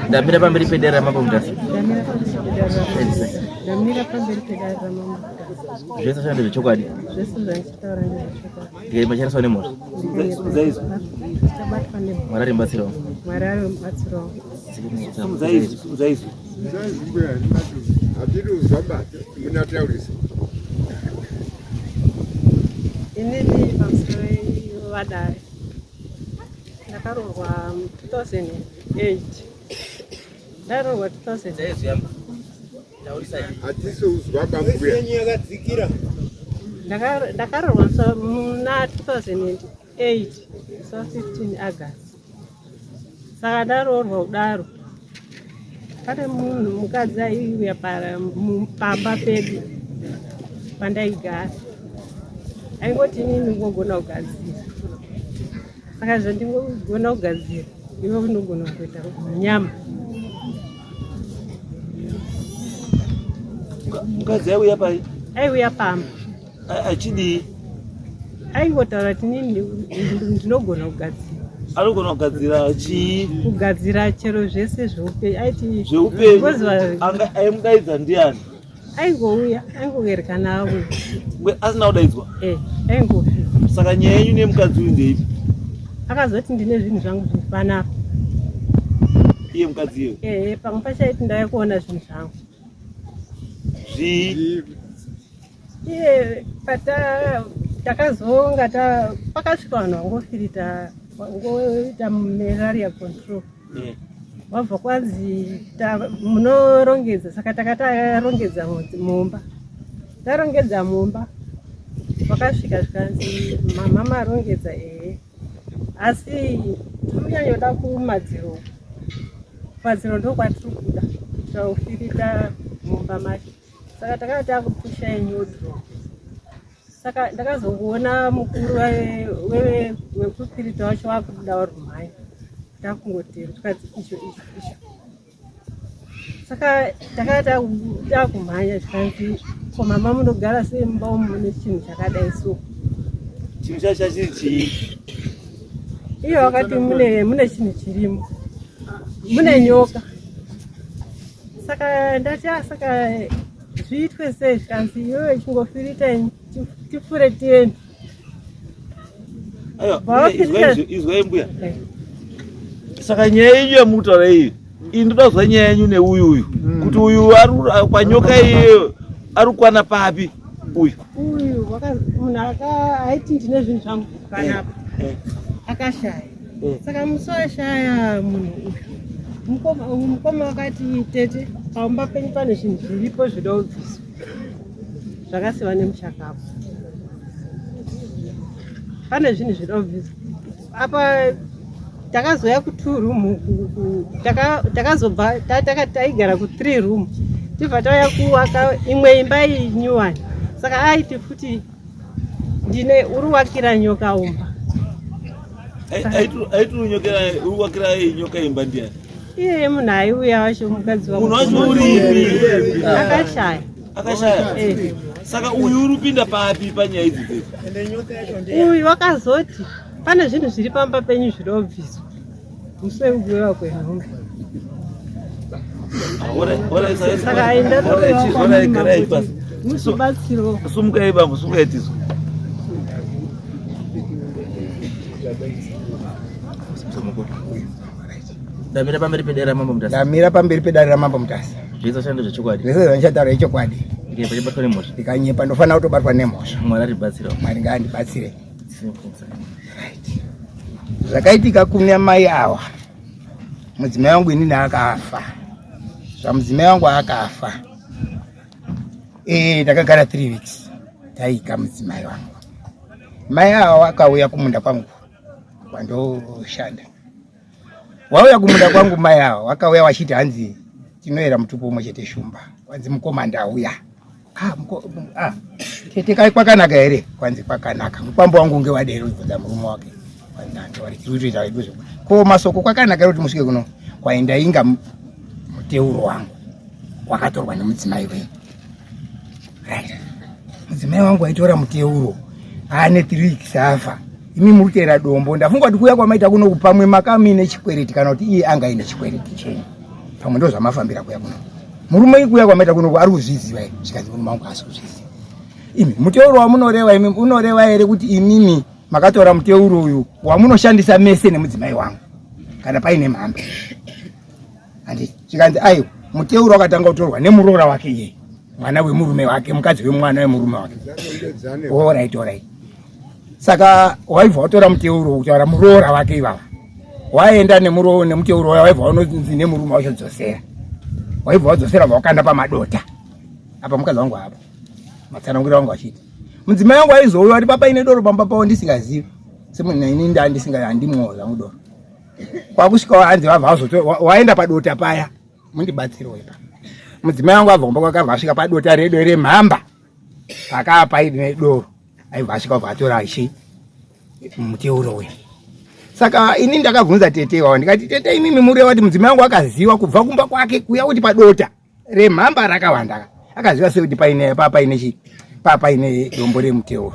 Ndamira pamberi pedera ramambo mutasi. Ndamira pamberi pedera ramambo mutasi. Zvese zvando zvechokwadi. Zvese zvandaitaura ndezvechokwadi. Nge mashandiswa nemhosva. Zaizwa. Tabatwa nemhosva. Mwari arimbatsirawo. Mwari arimbatsirawo. Zaizwa. Inini pamusoro vadare. Ndakaroorwa 2008. Ndaroorwa 2008. Ndakaroorwa muna 2008 so 15 August. Saka ndaroorwa kudaro. Pane munhu mukadzi aiuya pamba pedu pandaigara. Aingoti inini ngogona kugadzira. Saka zvandingogona kugadzira iwe unogona kuita nyama. Mukadzi aiuya pai? Aiuya pamba. Achidii? Aingotaura kuti inini ndinogona kugadzira. Anogona kugadzira chii? Kugadzira chero zvese zveupenyu. Aiti zveupenyu. Aimudaidza ndiani? Aingouya, aingogereka nawo. Asina kudaidzwa? Aingofika. Saka nyaya yenyu nemukadzi uyu ndeipi? Akazoti ndine zvinhu zvangu zviri panapa. Iye mukadzi iye? Pamwe pachaiti ndauya kuona zvinhu zvangu. Zvii? Iye takazonga pakasvika vanhu vangofirita vangoita malaria control. Wabva kwanzi munorongedza, saka takarongedza mumba. Tarongedza mumba. Wakasvika zvikanzi mama marongedza asi kunyanyoda kumadziro. Madziro ndokwatiri kuda. Taufirita mumba macho. Saka takati takupushai nyodro. Saka ndakazongoona mukuru wekufirita wacho wakubuda warumhanya. Takungotera tukadzi isho. Saka takati takumhanya zvikanzi ko mama munogara sei mumba umu mune chinhu chakadai so. Chinhu chacho chiri chii? Iyo wakati mune chinhu chirimo. Mune nyoka. Saka ndati saka zviitwe sei zvikanzi iwewe chingofirita tifure tiende. Aiwa, izwai mbuya. Saka nyaya yenyu yamutaura iyi, ndoda kuzwa nyaya yenyu neuyu kuti uyu panyoka iyo ari kukwana papi uyu? Uyu munhu aiti ndine zvinhu zvangu panapa. Akashaya. Saka musi washaya munhu uyu. Mukoma wakati tete pamba penyu pane zvinhu zviripo zvinoda kubviswa. Zvakasiwa nemuchakapu. Pane zvinhu zvinoda kubviswa. Apa takazoya ku2 room takazobva taigara ku3 room tibva tauya kuwaka imwe imba inyuwani. Saka aiti futi ndine uruwakira nyoka umba. Aitu uruwakira nyoka imba ndiani? Iye munhu aiuya wacho mukadzi wangu. Munhu wacho uripi? Akashaya. Akashaya? Saka uyu urupinda papi panyaya idzi dzese? Uyu wakazoti pane zvinhu zviri pamba penyu zvinoda kubviswa. Museuguyewa kwenhumbi. Saka aenda toa musibatsiro. Sumukai bambo, sumukai tiso. Ndamira pamberi pedera ramambo mutasi. Ndamira pamberi pedera ramambo mutasi. Zvese zvando zvechokwadi. Zvese zvandaitaura zvechokwadi. Pachibatwa nemhosva. Ndikanyepa ndofana kutobatwa nemhosva. Mwari aribatsirawo. Mwari ngaandibatsire. Zvakaitika kuna mai awa. Mudzimai wangu inini akafa. Mudzimai wangu akafa. Takagara 3 weeks. Taika mudzimai wangu. Mai awa wakauya kumunda kwangu. Wandoshanda. Wauya kumunda kwangu mai awa wakauya wachiti hanzi tinoera mutupo umwe chete shumba. Wanzi mukomanda auya. Tete kai kwakanaka ere? Kwanzi kwakanaka. Mupambo wangu ngewadero ibvudza murume wake. Kwanzi wari kuita izvo. Ko masoko kwakanaka kuti musvike kuno. Kwaenda inga muteuro wangu. Wakatorwa nemudzimai wewe. Right. Mudzimai wangu aitora muteuro. Ane 3 weeks afa. imi murutera dombo ndafunga kuti kuya kwamaita kuno pamwe makami nechikwereti kana kuti iye anga ine chikwereti chenyu pamwe ndo zvamafambira kuya kuno murume kuya kwamaita kuno ari kuzviziva ere chikazi murume wangu asi kuzviziva imi muteuro wamunoreva imi unoreva ere kuti imimi makatora muteuro uyu wamunoshandisa mese nemudzimai wangu kana paine mhamba andi chikanzi aiwa muteuro wakatanga kutorwa nemuroora wake iye mwana wemurume wake mukadzi wemwana wemurume wake alright saka waibva watora muteuro kutaura muroora wake ivava waenda nemuteuro waibva wanonzi nemurume wacho dzosera waibva wadzosera vakanda pamadota apa mukadzi wangu apa matsanangurira wangu achiti mudzimai wangu aizouya kuti papa ine doro pamba pawo ndisingazivi semunini handimwoza mudoro kwakusvika hanzi vabva waenda padota paya mundibatsirowe pa mudzimai wangu abva kumba kwakabva asvika padota redo remhamba pakapa ine doro aibva asvika kubva atora ishi muteuro we saka ini ndakabvunza tete wao ndikati tete imimi mureva kuti mudzimai wangu akaziva kubva kumba kwake kuya kuti padota remhamba rakawanda akaziva sekuti paine dombo remuteuro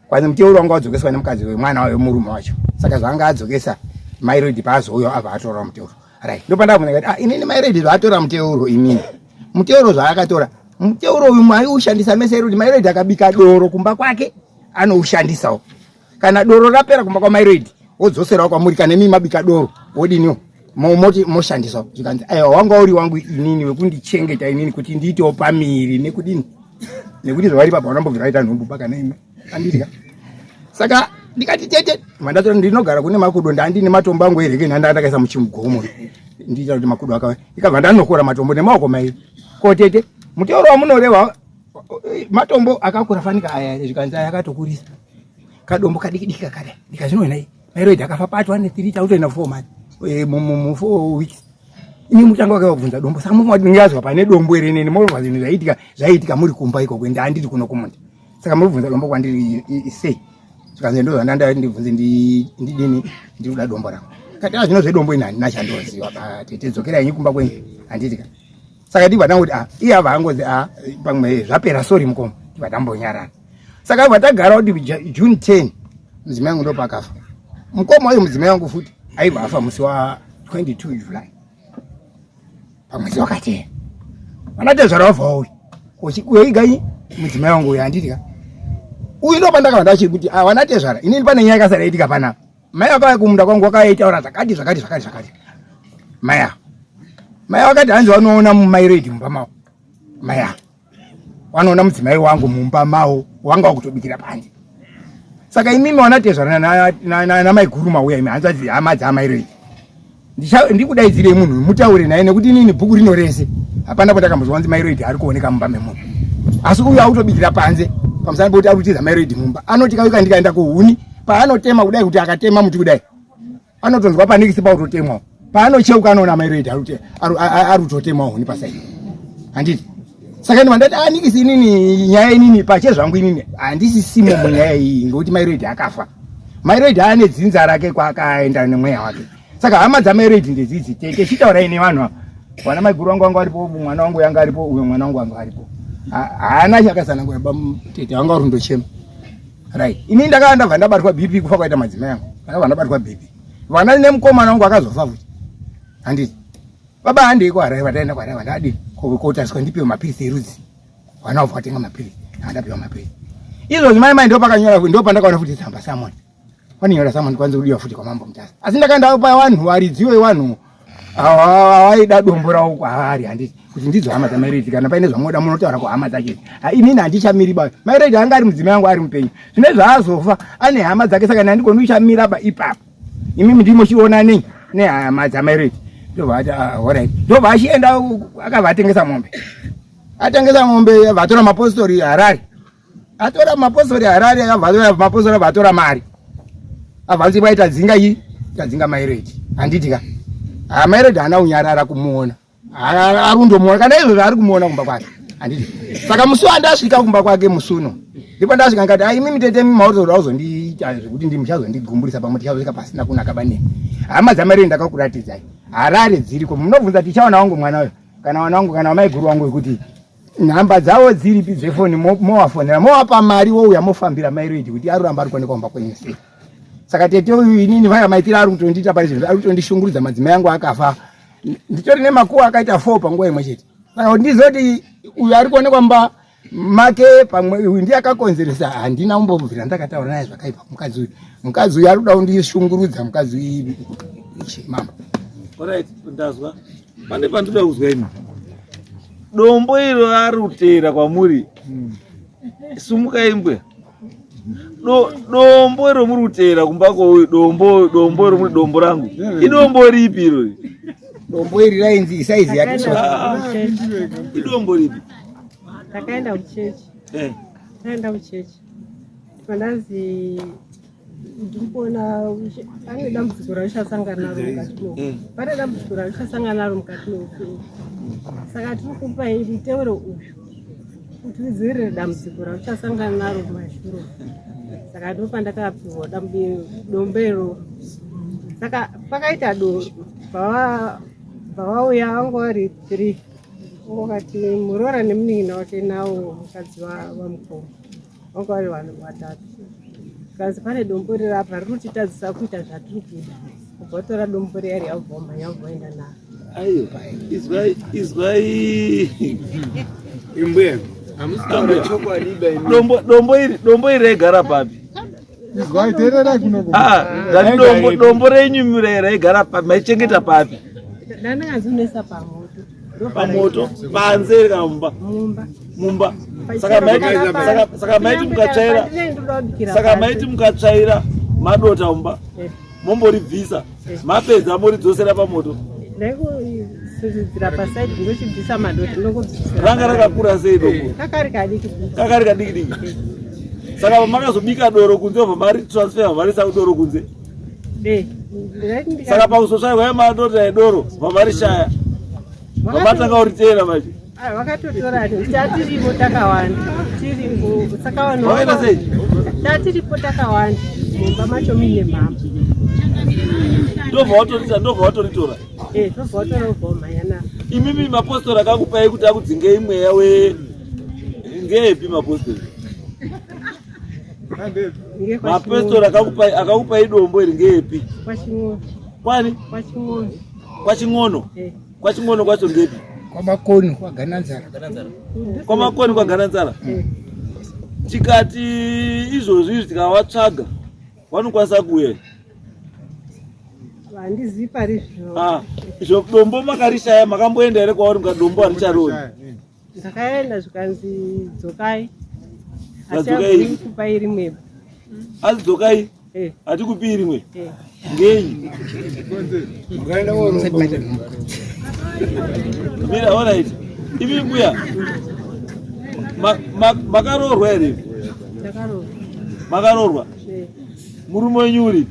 kwanzi muteuro wanga wadzokeswa nemukadzi wemwana wemurume wacho saka zvanga adzokesa mairedi paazouya abva atora muteuro right ndopandabvunza kuti inini mairedi zvaatora muteuro imini muteuro zvaakatora muteuro uyu maiushandisa mese kuti mairedi akabika doro kumba kwake anoushandisawo kana doro rapera kumba kwamairedi wodzoserawo kwamuri kana mimi mabika doro wodiniwo moti moshandisawo zvikanzi aiwa wanga uri wangu inini wekundichengeta inini kuti ndiitewo pamiri nekudini nekuti zvavari papa unambobvira aita nhumbu pakana ime andidya saka ndikati tete mandatora ndinogara kune makudo ndandine matombo angu ereke ndandakaisa muchimugomo ndiita kuti makudo akava ikabva ndanokora matombo nemaoko mairi ko tete muteuro wamunoreva matombo akakura fanika aya zvikanzi aya akatokurisa kadombo kadikidika kada ndikazvinoonai mairedi akafa patwa ne3 tautoenda 4 months mu 4 weeks ini mutanga wakabvunza dombo saka mumwadingazwa pane dombo renene mobva zvinhu zvaitika muri kumba iko kwenda anditi kuno kumunda saka mubvunza dombo kwandiri sei zvikanzi ndo zvandanda ndibvunze ndidini ndikuda dombo rangu kati zvino zvedombo ina handina chandoziva batete dzokera inyi kumba kwenyu handitika saka ndibva ndanguti iye abva angozi pamwe zvapera sori mukoma ndibva ndambonyarara saka abva tagara kuti June 10 mudzimai wangu ndopakafa mukoma wayo mudzimai wangu futi aibva afa musi wa 22 July pamwezi wakati vanatezvara wabva uyu igai mudzimai wangu uyu handitika uyu ndo pandakava ndachiri kuti vanatezvara inini pane nyaya yakasara itika panapa mai vakauya kumunda kwangu vakaitaura zvakati mai vakati hanzi vanoona mumairedi mumba mavo mai vanoona mudzimai wangu mumba mavo wanga wakutobikira panze saka imimi vanatezvara namaiguru mauya imi hanzi vati hama dzamairedi ndikudaidzirei munhu mutaure naye nekuti inini bhuku rino rese hapana pandakambozwanzi mairedi ari kuoneka mumba memunhu asi uyu autobikira panze pamusana pekuti ari kutiza mairedi mumba anoti kauka ndikaenda kuhuni paanotema kudai kuti akatema muti kudai anotonzwa panikisi pautotemwawo paanocheuka anoona mairedi ari kutotemwawo huni pasai handiti saka ndima ndati anikisi inini nyaya inini pachezvangu inini handisisimo munyaya iyi ngekuti mairedi akafa mairedi aane dzinza rake kwaakaenda nemweya wake saka hama dzamairedi ndedzidzi tete chitaurai nevanhu wana maiguru wangu wanga aripo mwana wangu yanga aripo uyo mwana wangu wanga aripo haana chakasanangura tete wanga uri ndochema right ini ndakava ndabva ndabatwa bp kufa kwaita madzimai angu ndakabva ndabatwa bp vana nemukomana wangu akazofa futi handiti baba handei kwarai vataenda kwarai vandadi kotariswa ndipiwe mapirisi erudzi vana vabva vatenga mapirisi handapiwa mapirisi izvozvi mai ndo pakanyora ndo pandakaona futi tsamba samoni vaninyora samoni kwanza kudiwa futi kwamambo mutasa asi ndakaenda pa vanhu varidziwe vanhu vaida dombo ravo kwavari handiti kuti ndidzo hama dzamairedi kana paine zvamoda munotaura kuhama dzake inini handichamiri ba mairedi anga ari mudzimai wangu ari mupenyu zvine zvaazofa ane hama dzake saka nandikoni uchamira ba ipapo imimi ndimo chionanei nehama dzamairedi ndobva alright ndobva achienda akabva atengesa mombe vatora mapostori Harare atora mapostori Harare akabva mapostori vatora mari abva vaita tadzinga mairedi handitika mairedi haana unyarara kumuona arundomuona kana izvo ari kumuona kumba kwake handiti saka musi wandasvika kumba kwake musuno ndipo ndasvika ngati imimi tete mimautori auzondiita zvekuti muchazondigumburisa pamwe tichazosvika pasina kunaka baneni hama dzamairedi ndakakuratidzai Harare dziriko munobvunza tichaona wangu mwana uyo kana wana wangu kana maiguru wangu wekuti nhamba dzavo dziripi dzefoni mowafonera mowapa mari wouya mofambira mairedi kuti aruramba ari kuoneka kumba kwenyu sei saka tete uyu inini vaya maitira ari kutondita pari zvino ari kutondishungurudza madzimai angu akafa nditori nemakuwa akaita 4 panguva imwe chete saka ndizoti uyu ari kuonekwa mba make pamwe uyu ndiye akakonzeresa handina umbobvira ndakataura naye zvakaipa mukadzi uyu ari kuda kundishungurudza mukadzi uyu mama. Alright, ndazwa pane pandoda kuzwa ino dombo iro ari kutera kwamuri sumukai mbwe dombo iro muri kutera kumbako uyu dombo iro muri dombo rangu idombo ripi iro dombo iri rainzi isaizi yake idombo ripi takaenda kuchechi pandazi ndikuona pane dambudziko rauchasangana naro mukati pane dambudziko rauchasangana naro mukati meupenyu saka tiri kupai mutauro uyu kuti udzivirire dambudziko rauchasangana naro kumashure saka ndo pandakapiwa dombero saka pakaita doro pavauya vanga vari 3 wakati murora nemunin'ina wake nawo mukadzi wamukoma vanga vari vanhu 3 kazi pane dombo riri apa riri kutitadzisa kuita zvatiri kuda kubotora dombo riya riabvoma yabvoenda naro ayo izwai imbuya dombo iri raigara papi dombo renyu raigara papi maichengeta papi ndandingazvinesa pamoto panze kana mumba saka maiti mukatsvaira madota mumba momboribvisa mapedza moridzosera pamoto ndaikusiridzira pasaidi ndochibvisa madota ndongobvisira ranga rakakura sei dombo kakari kadiki saka pamakazobika doro kunze obva mari transfer vamarisa kudoro kunze saka pakusosvairwa madota edoro vamarishaya vamatanga uritera macho vakatotora tatiripo takawanda vakaita sei tatiripo takawanda mumba macho mine mhamba ndobva watoritora tobva watora ubvomhanyana imimi mapostori akakupai kuti akudzingei mweya ngeepi mapostori mapostori akakupai dombo iri ngeepi kwani kwaching'ono kwaching'ono kwacho ngepi kwamakoni kwagananzara tikati izvozvi tikavatsvaga vanokwanisa kuuya handizivi parizvo izvo dombo makarishaya makamboenda here kwauri mukadombo haricharoni ndakaenda zvikanzi dzokai asi kupai rimwe asi dzokai hatikupi rimwe ngenyi mira alright ivi mbuya makarorwa here makarorwa murume wenyu uripi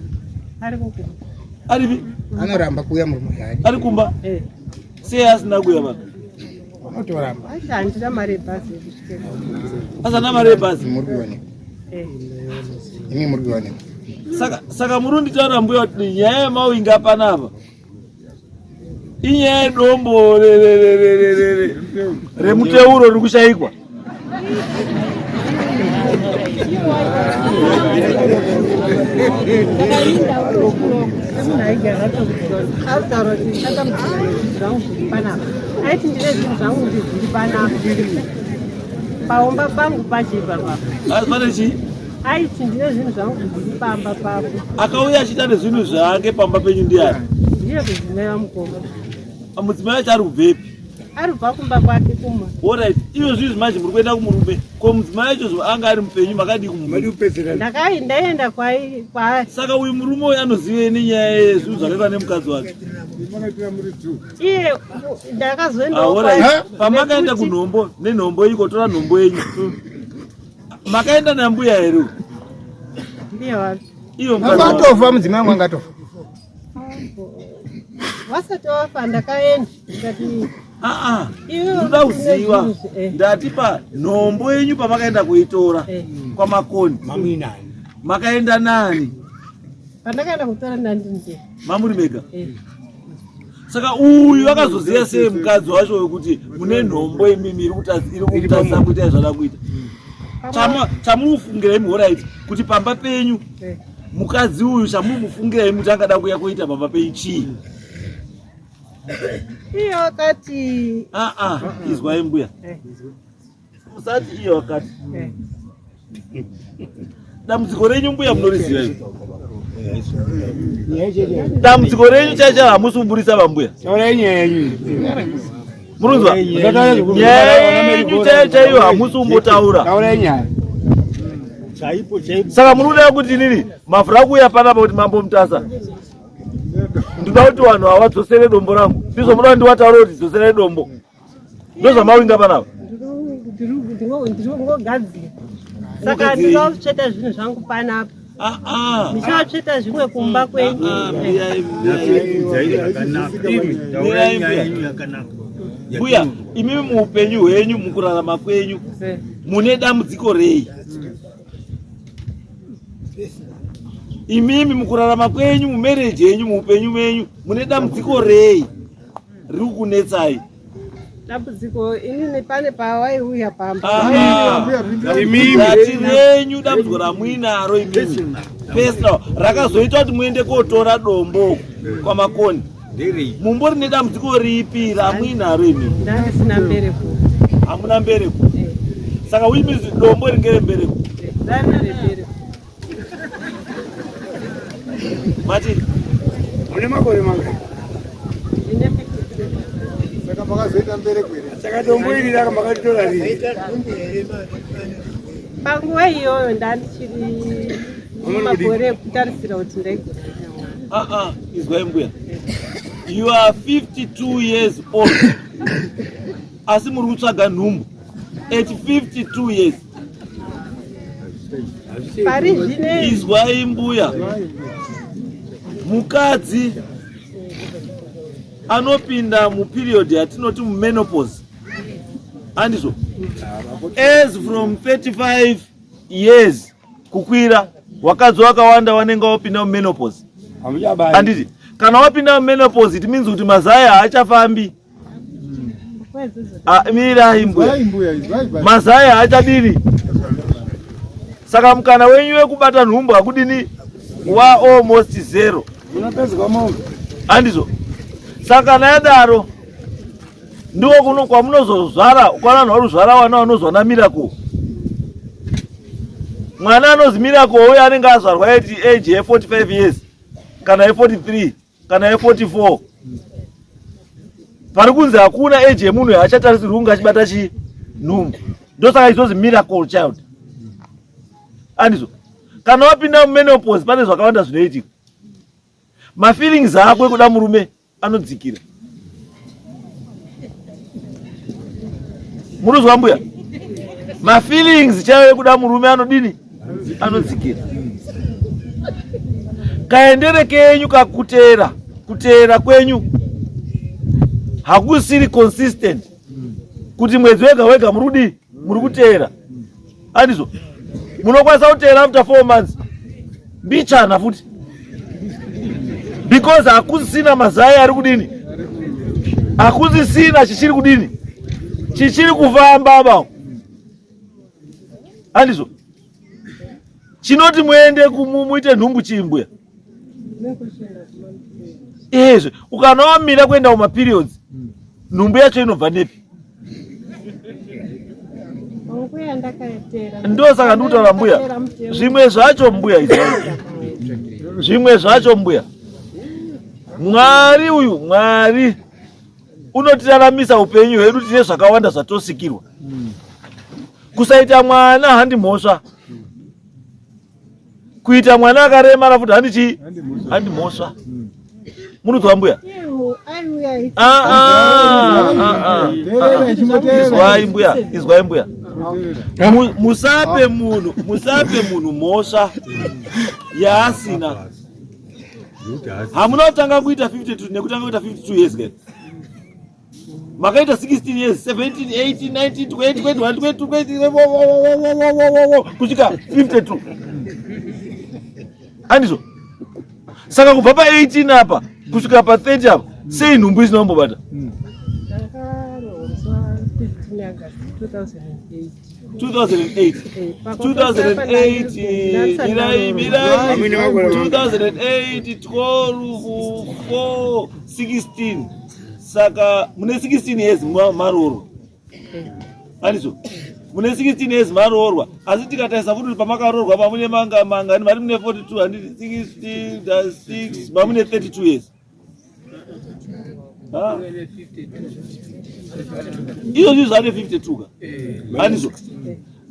aripi anoramba kuuya murume ari kumba sei asina kuuya papa anotoramba handina mari yebhazi asana mari yebhazi muri kuoneka imi muri kuoneka saka muri kunditaura mbuya kuti nyaya yemauinga panapa inyaya yedombo remuteuro riri kushayikwa aiti ndine zvinhu zvangu zviri panapa paumba pangu pachibva papa pane chii aiti ndine zvinhu zvangu zviri pamba papo akauya achita nezvinhu zvake pamba penyu ndiani ndiye kudzimai vamukoma mudzimai wacho ari kubvepi ari kubva kumba kwake kumwa orit iyo zvinhu zvimanje muri kuenda kumurume ko mudzimai wacho anga ari mupenyu makadi ndaenda kwaari saka uyu murume uyu anozive nenyaya yezvinhu zvakaitwa nemukadzi wake iye ndakazoendawo pamakaenda kunhombo nenhombo iko tora nhombo yenyu makaenda nambuya here ndiye wapi iyo angatofa mudzimai wangu angatofa vasati wafa ndakaenda ndikati ndoda kuziva ndatipa nhombo yenyu pamakaenda kuitora kwamakoni makaenda nani pandakaenda kutora ndandinje mamuri mega saka uyu akazoziva sei mukadzi wacho wekuti mune nhombo imimi iri kutadzisa kuita zvada kuita chamuri kufungira imi orit kuti pamba penyu mukadzi uyu chamumufungira imuti angada kuya kuita baba peichi iyo wakati izwai mbuya musati iyo wakati dambudziko renyu mbuya munoriziva ivi dambudziko renyu chaicha hamusumburisa vambuya munonzwa nyaya yenyu chaiyo hamusumbotaura saka munoda kuti nini mavhura kuya panapa kuti mambo mutasa ndoda kuti vanhu havadzosere dombo rangu ndizvo munoda ndiwataura kuti dzosere dombo ndozvamawinga panapa ndinogadzira saka ndinotsveta zvinhu zvangu panapa ndichinotsveta zvimwe kumba kwenyu mbuya imimi muupenyu hwenyu mukurarama kwenyu mune dambudziko rei imimi mukurarama kwenyu mumereji yenyu muupenyu menyu mune dambudziko rei riri kunetsai dambudziko inini pane pawaiuya pamba dati renyu dambudziko ramuinaro imimi pesna rakazoita kuti muende kotora dombo kwamakoni mumbori nedambudziko ripi ramuinaro imimi ndasina mbereko hamuna mbereko saka uimizi dombo ringere mbereko mati mune makore manga saka makazoita mbereko ere saka dombo iri raka makatitora rii panguva iyoyo ndandichiri makore ekutarisira kuti ndaigona izwai mbuya you are 52 years old asi muri kutsvaga nhumbu at 52 years pari zvine izwai mbuya mukadzi anopinda muperiod yatinoti mumenopause andizvo as from 35 years kukwira wakadzi wakawanda wanenge wapinda mumenopause anditi kana wapinda mumenopause it means kuti mazaya haachafambi mirai mbuya mazaya haachadini saka mukana wenyu wekubata nhumbu hakudini wa almost zero handizvo saka kana yadaro ndiko kuno kwamunozozvara kwananhu varuzvara wana vanozwana miracle mwana anozi miracle uyo anenge azvarwa ati age ye45 years kana ye43 kana ye44 pari kunzi hakuna age yemunhu yaachatarisirwa kunge achibata chinhumbu ndosaka izvozi miracle child andizvo kana wapinda mumenopause pane zvakawanda zvinoitika mafeelings ako ekuda murume anodzikira munozwa mbuya mafeelings chaiyo ekuda murume anodini anodzikira kaendere kenyu kutera kwenyu hakusiri consistent kuti mwedzi wega wega muri kutera andizvo munokwanisa kutera after 4 months mbichana futi because hakusisina mazaya ari kudini hakusisina chichiri kudini chichiri kufamba ba andizvo chinoti muende muite nhumbu chimbuya izvo ukana wamira kuenda kumaperiods nhumbu yacho inobva nepi ndosaka ndikutaura mbuya zvimwe zvacho mbuya zvimwe zvacho mbuya mwari uyu mwari unotiraramisa upenyu hwedu tine zvakawanda zvatosikirwa kusaita mwana handi mhosva kuita mwana akaremara futi handi mhosva munonzwa mbuya izwai mbuya musape munhu mhosva yaasina hamuna kutanga kuita 52 nekutanga kuita 52 years guys makaita 16 years 17 18 19 20 21 22 kusvika 52 andizvo saka kubva pa 18 apa kusvika pa 30 apa sei nhumbu isina kumbobata Ndakaroorwa 15 August 2008. 2008. 2008 2008 12 4 16. Saka mune 16 years marorwa. Anizo. Mune 16 years marorwa. Asi tikataisa futi pamakaroorwa pamune manga mari mune 42 and 16 6 pamune 32 years. Iyo ndizo ane 52 ka. Anizo.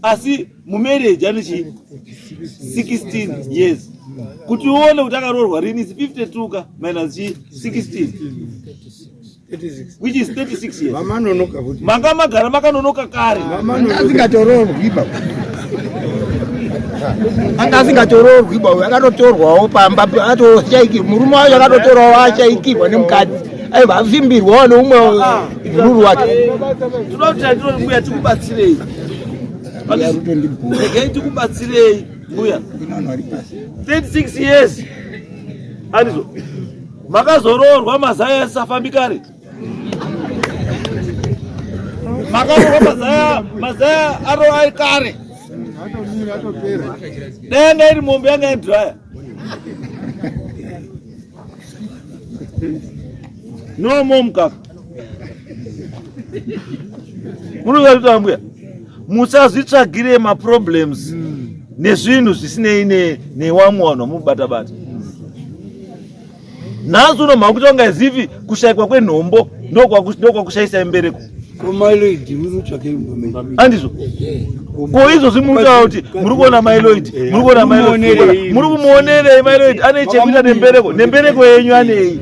Asi mumarriage anichi 16 years. Kuti uone kuti akaroorwa rini 52 ka minus 16. Which is 36 years. Mama nonoka futi. Manga magara makanonoka kare. Asingatororwi iba. Asingatororwi iba akatotorwawo pamba atoshaiki murume wacho akatotorwawo ashaikirwa nemukadzi. Aiva afimbirwawo neumwe ruru wake. Tunotira mbuya tikubatsirei. Regai tikubatsirei mbuya. 36 years. Anizo. Makazororwa mazaya asafambi kare. Makazororwa mazaya aro ai kare. Denga iri mombe yanga dryer. No mom kaka. Muruga tutambuya. Musazvitsvagire ma problems nezvinhu zvisinei newamwana mubata bata. Nazo nomhakuti wangazivi kushayikwa kwenhombo ndokwakushaisa embereko. Komailoid unotsvake ngomeni. Andizo. Ko izvozvi munotaura kuti muri kuona mailoid, muri kuona mailoid. Muri kumuonerei mailoid ane chekuita nembereko, nembereko yenyu anei.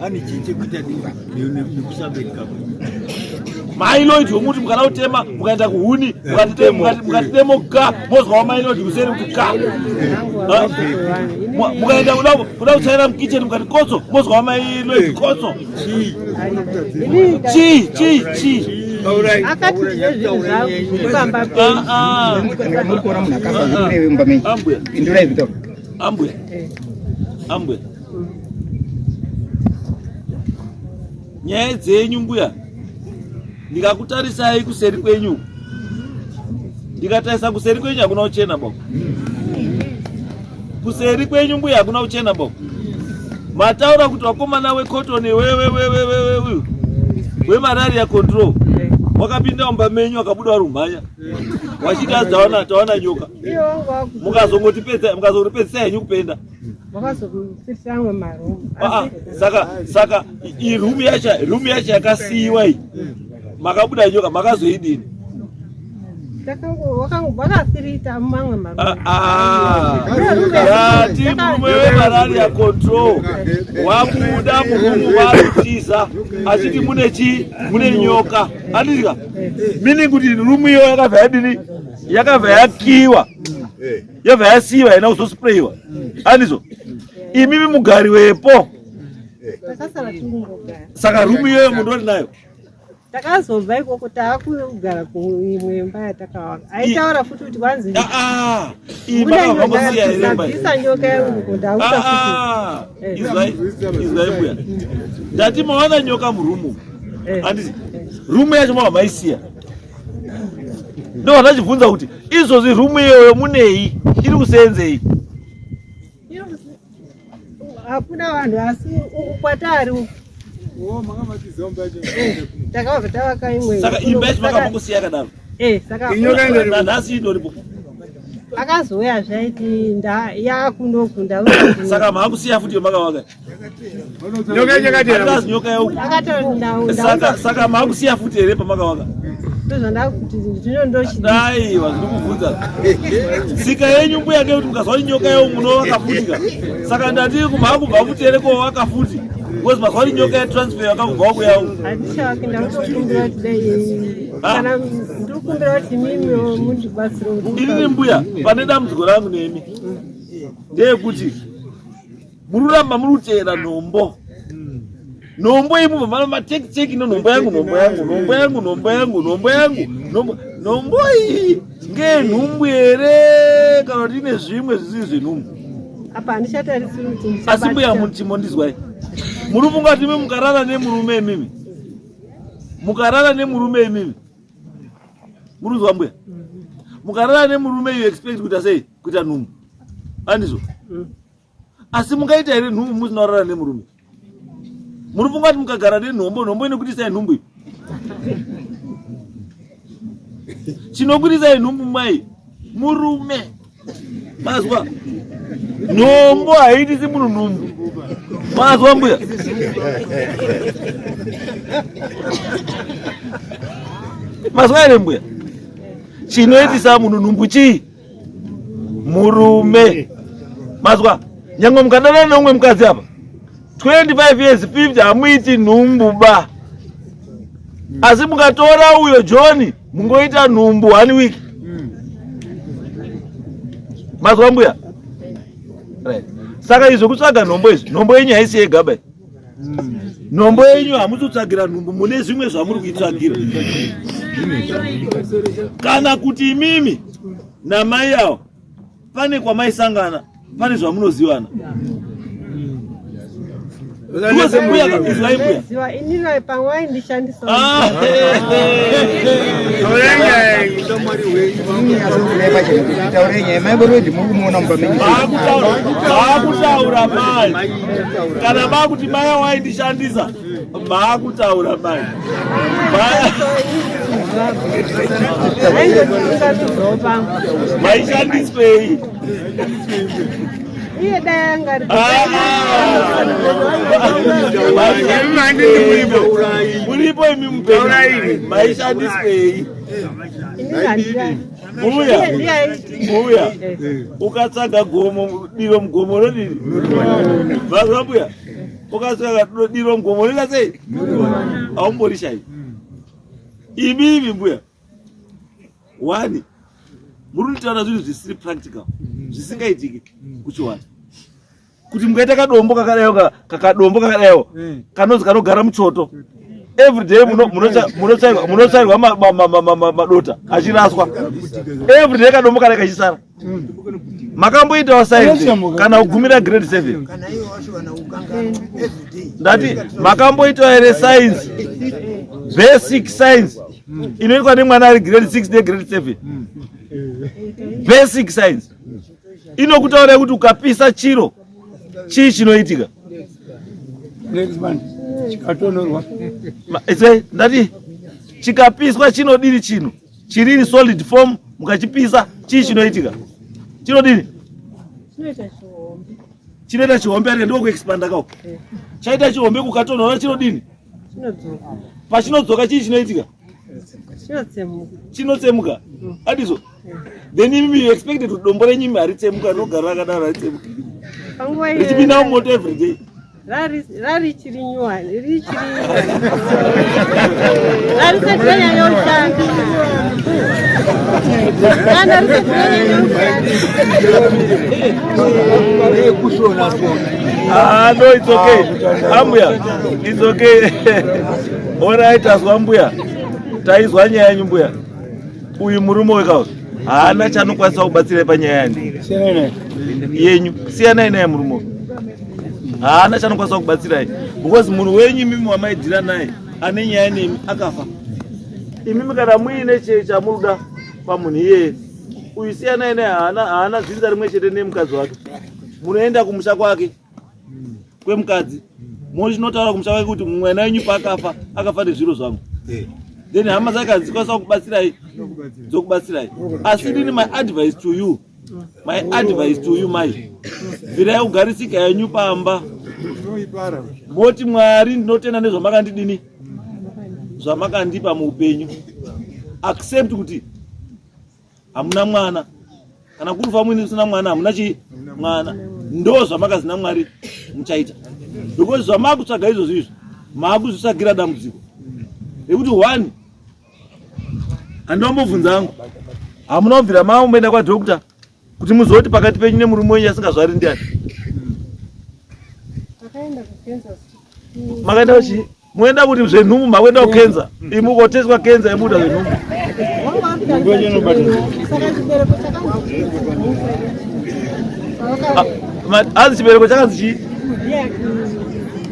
Ani chekuita nekusabereka. Mailoid womuti mukana utema mukaenda kuhuni mukatitemo ka mozwa mailoid kuseri kuti ka. Mukaenda kuda kuchaira mukitchen mukati kotso mozwa mailoid kotso. Chi. Akati zvinhu zvavo zvifamba Murikona munhu akafa zvekuneimba menyu. Pindurai Victor. Ambuya. Nyaya dzenyu mbuya. Ndikakutarisai kuseri kwenyu. Ndikatarisa kuseri kwenyu hakuna uchena baba. Kuseri kwenyu mbuya hakuna uchena baba. Mataura kuti wakomana weCotton weMalaria control. Wakapinda mumba menyu akabuda warumhanya. Wachita tawana nyoka. Mukazongotipedza henyu kupenda. vakazopisa amwe marumu. Saka irumu yacho yakasiiwa iyi. Makabuda nyoka makazoidini. Vakafirita mamwe marumu. Yati murume weMalaria control. Wabuda murumu warutiza. Achiti mune nyoka. Andika. Meaning kuti rumu iyo yakabva yadini? Yakabva yakiwa. Yabva yasiiwa ina kuzosprayiwa. Andizo. Imimi mugari wepo. Saka rumu iyo mundori nayo. Takazobva ikoko taakugara kuimwe imba yatakawaka. Aitaura futi kuti wanzi imba yakambosiya here imba isa nyoka yangu kundauta futi. Izwai mbuya. Ndati mawana nyoka murumu. Andisi. Rumu yacho maisiya. Ndo vandachibvunza kuti izvozvi rumu iyoyo munei? Iri kusenzei? Hakuna vanhu asi kwatari uku. Takabva tavaka imwe. Saka imba yacho makambosiya yakadaro. Saka nhasi indoripo. akazouya zvaiti yakunokunda. Saka makusiya futi yomakawaka. Nyoka yakadera. Nyoka yau. Akatonda. Saka makusiya futi here pamakawaka. Ndozvandakuti ndinondochida. Dai wazvikubvunza. Sika yenyu mbuya ngekuti mukazwa nyoka yau munovaka futika. Saka ndati kumhakubva futi here kovaka futi. Because mazwa nyoka yatransfer yakakubva kuyau. Handishaki ndakukumbira kuti dai kana ndikukumbira kuti mimi mundibatsire kuti. Ini mbuya pane dambudziko rangu nemi. Ndeyekuti mururamba murutera nhombo. Nombo imu mama mateki no nombo yangu. Nombo iyi ngenhumbu here kana kuti ine zvimwe zvisizvi nhumbu. Apa handichatari kuti. Asi mbuya mutimondizwai. Muri kunga timi mukarara nemurume mimi. mukarara nemurume imimi muruzwa mbuya mukarara nemurume you expect kuita sei kuita nhumbu andizvo asi mungaita here nhumbu musina kurara nemurume muri funga kuti mukagara nenhombo nhombo inokutisai nhumbu chinokutisai nhumbu mai murume mazwa nhombo haitisi munhu nhumbu mazwa mbuya mazwa here mbuya chinoitisa munhu nhumbu chii murume mazwa nyange mukadana neumwe mukadzi apa 25 years 50 hamuiti nhumbu ba asi mukatora uyo John mungoita nhumbu 1 week mazwa mbuya right. Saka izvo kutsvaga nhombo izvi nhombo yenyu haisi yega bai nhombo yenyu hamutotsvagira nhumbu mune zvimwe zvamuri kuitsvagira kana kuti imimi namai avo pane kwamaisangana pane zvamunozivana inini pamwe ndishandisa maakutaura mai kana maakuti maya waindishandisa maakutaura mai maishandiswei iye dayanga muripo imi mupenyu maishandiswei uya ukatsaga gomo diro mugomo rodiri vazvambuya ukatsaga diro mugomo rika sei haumborishai imivi mbuya 1 muri kutaura zvinhu zvisiri practical zvisingaitiki kuchiwana kuti mukaita kadombo kakadaiwo kanonzi kanogara muchoto everyday munotsvairwa madota achiraswa everyday kadombo kana kachisara makamboitawo science kana kugumira grade 7 ndati makamboitawo here science basic science inoitwa nemwana ari grade 6 negrade 7 basic science inokutaura kuti ukapisa chiro chii chinoitika ndati chikapiswa chinodini chino chiriri solid form mukachipisa chii chinoitika chinodini chinoita chihombe arike ndiko kuexpanda kako chaita chihombe kukatonhora chinodini pachinodzoka chii chinoitika chinotsemuka adizvo then imi you expected kuti dombo renyimi haritsemuka rinogara rakadaro haritsemuka richipinda mumoto everyday rarichiri nyuwani rarisati ranyanyoshanda kana risati ranyanyoshanda no, it's okay ambuya it's okay alright azwa mbuya taizwa nyaya yenyu mbuya uyu murume wekao haana chanokwanisa kubatsira panyaya yani yenyu siyanai naye murume haana chanokwanisa kubatsirai because munhu wenyu imimi wamaidhira naye ane nyaya nemi akafa imimi kana muine chamuruda pamunhu iyeye uyu siyanai naye haana dzinza rimwe chete nemukadzi wake munoenda kumusha kwake kwemukadzi mochinotaura kumusha kwake kuti mwana wenyu paakafa akafa nezviro zvangu then hama dzake hadzikwanisa kubatsirai dzokubatsirai asi ndini my advice to you mai bvirai kugarisika yenyu pamba moti Mwari ndinotenda nezvamakandidini zvamakandipa muupenyu accept kuti hamuna mwana kana kurufa mwini usina mwana hamuna chi mwana ndo zvamakazina Mwari muchaita because zvamakutsvaga izvozvo izvo maakuzvitsvagira dambudziko ekuti 1 handiwambobvunza hangu hamuna kubvira maumboenda kwadhokta kuti muzoti pakati penyu nemurume wenyu asingazvari ndiani makaenda kuchi moenda kuti zvenhumbu makuenda kukenza imukoteswa kenza imuda zvenhumbu hazi chibereko chakanzi chii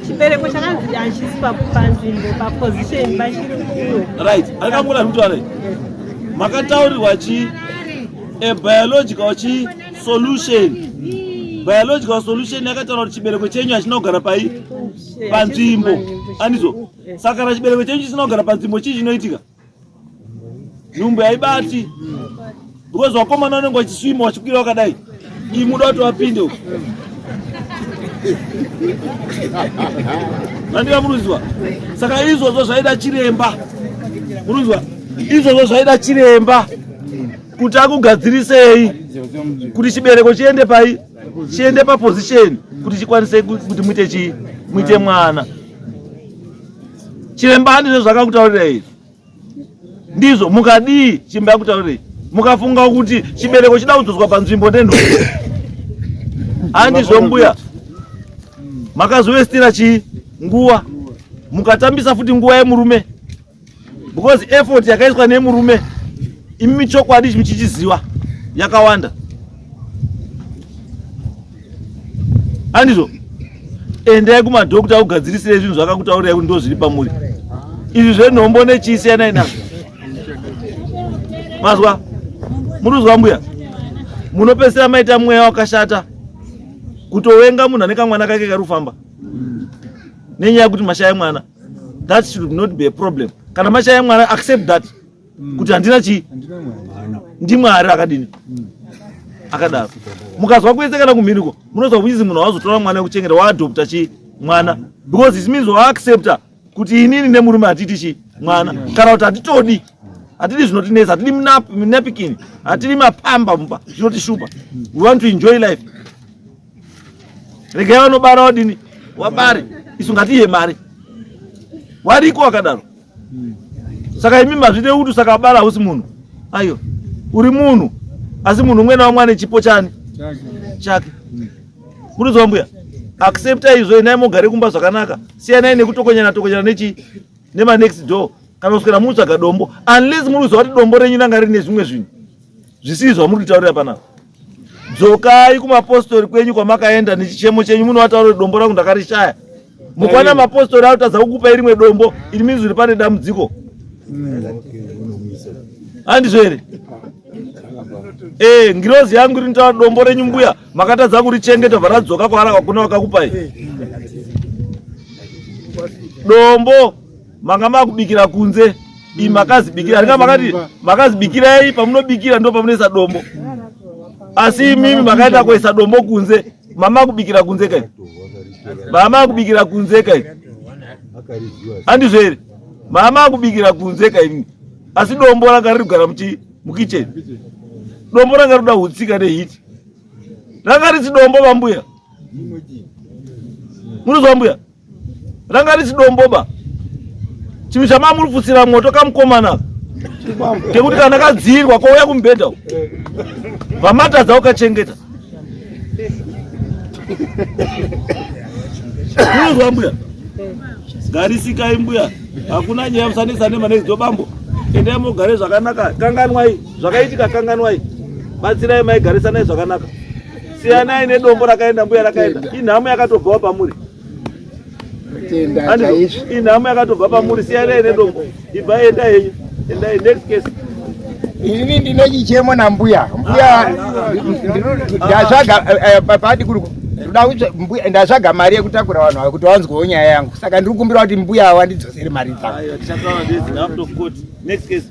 chibereko chakanzi hachisi panzvimbo paposition pachiri kuwe. Right, akamura mtu wale. Makataurirwa chi a biological chi solution. Biological solution yakataura kuti chibereko chenyu achinogara pai panzvimbo. Anizo. Saka ra chibereko chenyu chinogara panzvimbo chi chinoitika. Nhumbu haibati. Because wakomana unenge wachiswima wachikwira wakadai. Imuda kuti wapinde uko. Nandika muruzwa. Saka izvozvo zvaida chiremba. Muruzwa. Izvozvo zvaida chiremba. Kuti akugadzirisei kuti chibereko chiende pai, chiende pa position kuti chikwanise kuti muite mwana. Chiremba ndizvo zvakakutaurira izvi. Ndizvo mukadii chimba yakutaurira. Mukafunga kuti chibereko chida kudzoswa panzvimbo ndendo. Andizvo mbuya. Makazowestira chi nguwa. Mukatambisa futi nguwa yemurume. Because effort yakaiswa nemurume imi chokwadi chimichichiziwa yakawanda. Andizvo endai kumadhokota kugadzirisire zvinhu zvakakutaurira kuti ndozviri pamuri. Izvi zvenhombo nechisiyana inazvo. Mazwa? Muruzwa mbuya? Munopesera maita mweya wakashata. Kutowenga munhu ane kamwana kake karufamba. Nenyaya kuti mashaya mwana. That should not be a problem. Kana mashaya mwana accept that. Kuti handina chi? Ndi Mwari akadini. Akadaro. Mukazwa kuisekana kumhiriko, munozwa kuti munhu wazotora mwana kuchengeta waadopta chi mwana. Because it means wa accepta kuti inini nemurume atiti chi mwana. Kana kuti atitodi. Atili zvinotinesa, atili napkin, atili mapamba mumba, zvinotishupa. We want to enjoy life. Regai vanobara wadini, wabare, isu ngatihe mari. Wariko wakadaro. Saka imi mazvide kuti saka abara hausi munhu. Ayo, uri munhu, asi munhu umwe naumwe ane chipo chani? Chake. Munozwa mbuya? Accepta izvo inai mogare kumba zvakanaka. Siyanai nekutokonyana nechi nema next door. Kana kuswera mutsvaga dombo, unless muruziva kuti dombo renyu ranga rine zvimwe zvinhu zvisizvo muri kutaurira panapa. Dzokai kumapostori kwenyu kwamakaenda nechichemo chenyu munovataurira dombo rangu ndakarishaya. Mukwana mapostori akutadza kukupai rimwe dombo, iri minzi riri pane dambudziko. Handizvo here? Ngirozi yangu iri ntaura dombo renyu mbuya, makatadza kurichengeta varadzoka kwaara kwakuna wakakupai. Dombo manga makubikira kunze, imakazibikira. Andika makati makazibikirai pamunobikira ndo pamunesa dombo. Asi mimi makaenda kuisa dombo kunze, mama kubikira kunze kai. Mama kubikira kunze kai. Handizvo here? Mama kubikira kunze kai. Asi dombo ranga riri kugara mukicheni. Dombo ranga rida hutsika nehiti. Ranga risi dombo bambuya. Munozwa mbuya? Ranga risi dombo ba. Chimi chama murufusira moto kamukomana. Ngekuti kana kadzirwa kwauya kumbedha. Vamatadza ukachengeta. Munozwa mbuya? Garisikai mbuya. Hakuna nyaya musanisa nemanezi bambo. Endai mogare zvakanaka. Kanganwai, zvakaitika kanganwai. Batsirai maigarisana zvakanaka. Siyanai nedombo rakaenda mbuya rakaenda. Inhamu yakatobvawo pamuri. Inhamu yakatobva pamuri, siyanai nedombo. Ibva enda henyu. Endai next case. Ini ndine chichemo na mbuya. Mbuya ndatsvaga padi kuri ndatsvaga mari yekutakura vanhu kuti vanzwewo nyaya yangu. Saka ndiri kukumbira kuti mbuya wandidzosere mari dzangu. Ayo, tichataura ndezi after court. Next case.